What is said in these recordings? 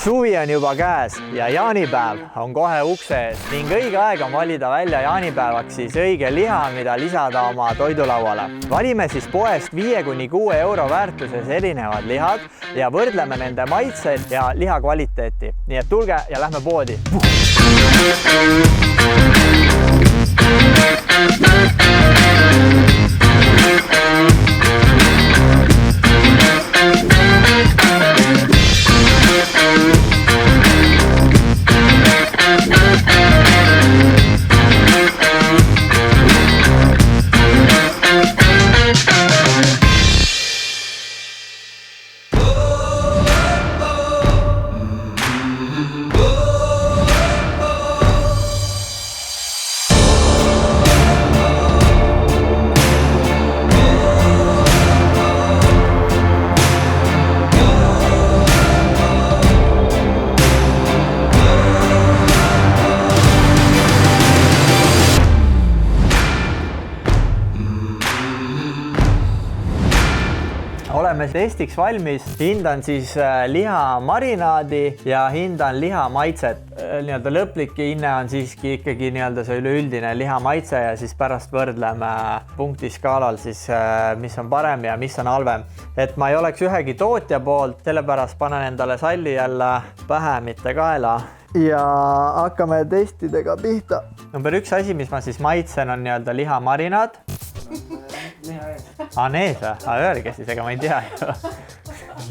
Suvi on juba käes ja jaanipäev on kohe ukse ees ning õige aeg on valida välja jaanipäevaks siis õige liha, mida lisada oma toidulauale. Valime siis poest 5–6 euro väärtuses erinevad lihad ja võrdleme nende maitseid ja liha kvaliteeti. Nii et tulge ja lähme poodi. Oleme testiks valmis, hindan siis liha marinaadi ja hindan liha maitset. Nii-öelda lõplik hinne on siiski ikkagi nii-öelda see üleüldine liha maitse ja siis pärast võrdleme punktiskaalal siis, mis on parem ja mis on halvem. Et ma ei oleks ühegi tootja poolt, sellepärast panen endale salli jälle pähe, mitte kaela. Ja hakkame testidega pihta. Number 1 asi, mis ma siis maitsen, on nii-öelda liha marinaad. Nees või? Öelge siis, ega ma ei tea ju.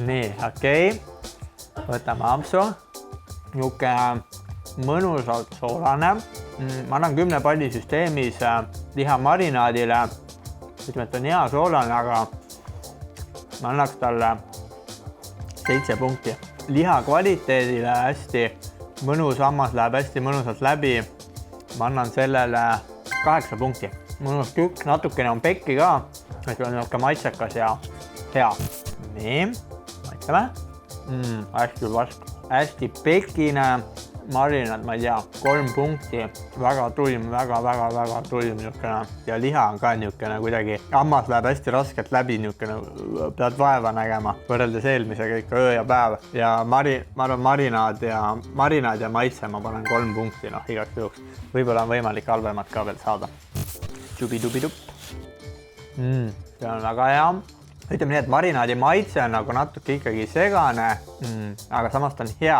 Nii, okei. Võtame ampsu. Niuke mõnusalt soolane. Ma annan 10 palli süsteemis liha marinaadile. Ütleme, et on hea soolane, aga ma annaks talle 7 punkti. Liha kvaliteedile hästi mõnus, hammas läheb hästi mõnusalt läbi. Ma annan sellele 8 punkti. Mõnus tükk, natukene on pekki ka. Et on niuke maitsekas ja hea. Nii, maitseme. Hästi vask. Hästi pekine marinaad, ma ei tea, 3 punkti. Väga tuim, väga tuim niukene. Ja liha on ka niukene kuidagi. Hammas läheb hästi raskelt läbi niukene. Pead vaeva nägema. Võrreldes eelmisega ikka öö ja päev. Ja ma arvan marinaad ja maitse ma panen 3 punkti, igaks juhuks. Võib-olla on võimalik halvemat ka veel saada. Tšubi-tubi-tup. See on väga hea. Ütleme nii, et marinaadi maitse on nagu natuke ikkagi segane, aga samast on hea,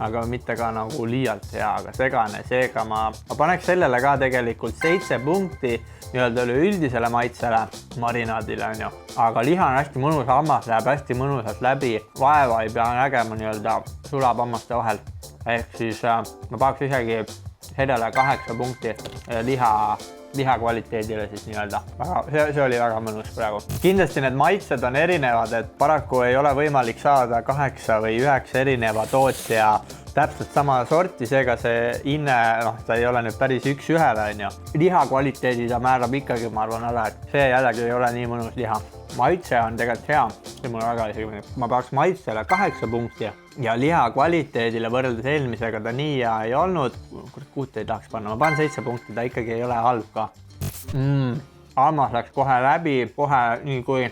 aga mitte ka nagu liialt hea, aga segane. Seega ma paneks sellele ka tegelikult 7 punkti nii-öelda üleüldisele maitsele marinaadile on ju. Aga liha on hästi mõnus, hammas läheb hästi mõnusalt läbi. Vaeva ei pea nägema nii-öelda sulab hammaste vahel. Ehk siis ma paaks isegi sellele 8 punkti liha kvaliteedile siis nii-öelda. See oli väga mõnus praegu. Kindlasti need maitsed on erinevad, et paraku ei ole võimalik saada 8 või 9 erineva tootja täpselt sama sorti, seega see hinne, ta ei ole nüüd päris üks-ühele on ju. Liha kvaliteedi ta määrab ikkagi, ma arvan ära, et see jällegi ei ole nii mõnus liha. Maitse on tegelikult hea, see mulle väga isegi. Ma peaks maitsele 8 punkti ja liha kvaliteedile võrreldes eelmisega ta nii ja ei olnud. 6 ei tahaks panna, ma panen 7 punkti, ta ikkagi ei ole halb ka. Hammas läks kohe läbi, kohe nii kui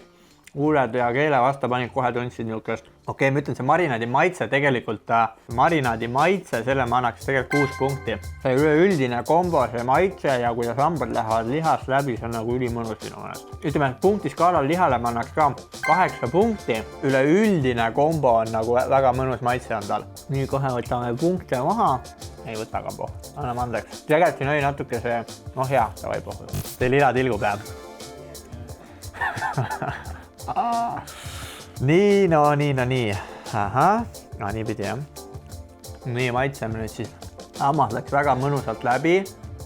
huuled ja keele vasta panid, kohe tundsid niukest. Okei, ma ütlen, see marinaadi maitse tegelikult, selle ma annaks tegelikult 6 punkti. See üleüldine kombo, see maitse ja kuidas hambad lähevad lihast läbi, see on nagu ülimõnus minu meelest. Ütleme, et punktiskaalal lihale ma annaks ka 8 punkti. Üleüldine kombo on nagu väga mõnus maitse on tal. Nii kohe võtame punkte maha. Ei võta ka pohv. Anname andeks. Tegelikult siin oli natuke see, hea, ta või pohv. See lila tilgub jääb. Nii. Ahah, niipidi jah. Nii maitseme nüüd siis. Hammas läks väga mõnusalt läbi.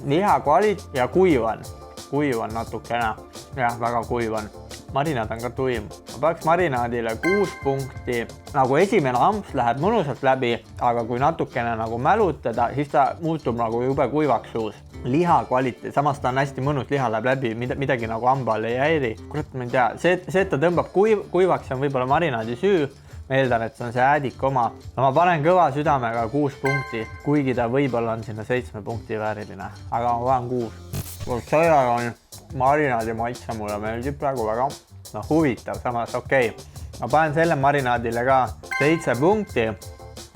Liha kvalit ja kuiv on natukene. Jah, väga kuiv on. Marinaad on ka tuim. Ma peaks marinaadile 6 punkti. Nagu esimene amps läheb mõnusalt läbi, aga kui natukene nagu mälutada, siis ta muutub nagu jube kuivaks suus. Liha kvaliteet, samas ta on hästi mõnus, liha läheb läbi, midagi nagu hambal ei häiri. Kurat, ma ei tea, see, et ta tõmbab kuivaks, on võib-olla marinaadi süü. Ma eeldan, et see on see äädik oma. Ma panen kõva südamega 6 punkti, kuigi ta võib-olla on sinna 7 punkti vääriline. Aga ma panen 6. Sellega on marinaadi maitse mulle meeldib praegu väga. Huvitav, samas okei. Ma panen selle marinaadile ka 7 punkti.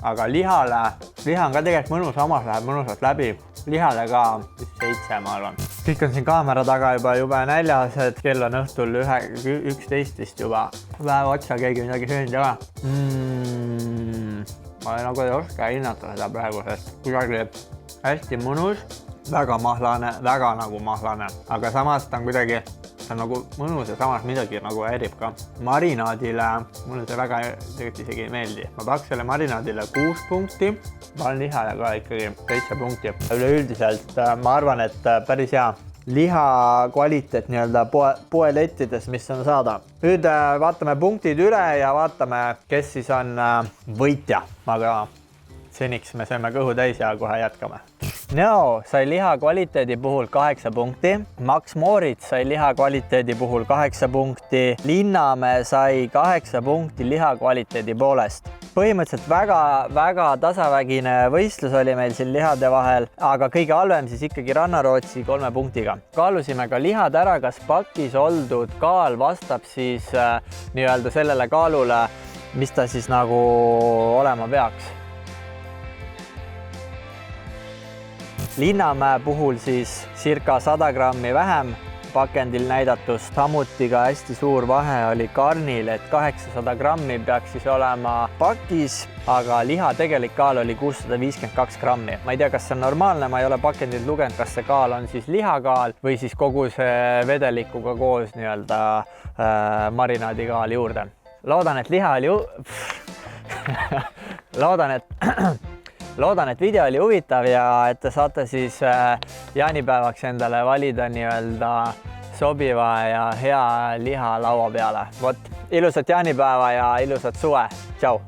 aga liha on ka tegelikult mõnus, samas läheb mõnusalt läbi. Lihale ka 7, ma arvan. Kõik on siin kaamera taga juba näljas, et kell on õhtul 11 juba. Päeva otsa keegi midagi söönud ja ka. Ma nagu ei oska hinnata seda praegu, sest kuidagi hästi mõnus, väga mahlane, väga nagu mahlane, aga samas ta on kuidagi nagu mõnus ja samas midagi nagu häirib ka. Marinaadile, mulle see väga tegelikult isegi ei meeldi. Ma paks selle marinaadile 6 punkti, panen lihale ka ikkagi 7 punkti. Üleüldiselt ma arvan, et päris hea liha kvaliteet nii-öelda poelettides, mis on saada. Nüüd vaatame punktid üle ja vaatame, kes siis on võitja. Aga seniks me sööme kõhu täis ja kohe jätkame. Neo sai liha kvaliteedi puhul 8 punkti, Max Moritz sai liha kvaliteedi puhul 8 punkti, Linnamäe sai 8 punkti liha kvaliteedi poolest. Põhimõtteliselt väga tasavägine võistlus oli meil siin lihade vahel, aga kõige halvem siis ikkagi Rannarootsi 3 punktiga. Kaalusime ka lihad ära, kas pakis oldud kaal vastab siis nii-öelda sellele kaalule, mis ta siis nagu olema peaks. Linnamäe puhul siis circa 100 grammi vähem pakendil näidatust, samuti ka hästi suur vahe oli karnil, et 800 grammi peaks siis olema pakis, aga liha tegelik kaal oli 652 grammi. Ma ei tea, kas see on normaalne, ma ei ole pakendilt lugenud, kas see kaal on siis lihakaal või siis kogu see vedelikuga koos nii-öelda marinaadikaal juurde. Loodan, et liha oli Loodan, et video oli huvitav ja et te saate siis jaanipäevaks endale valida nii-öelda sobiva ja hea liha laua peale. Vot, ilusat jaanipäeva ja ilusat suve. Tšau!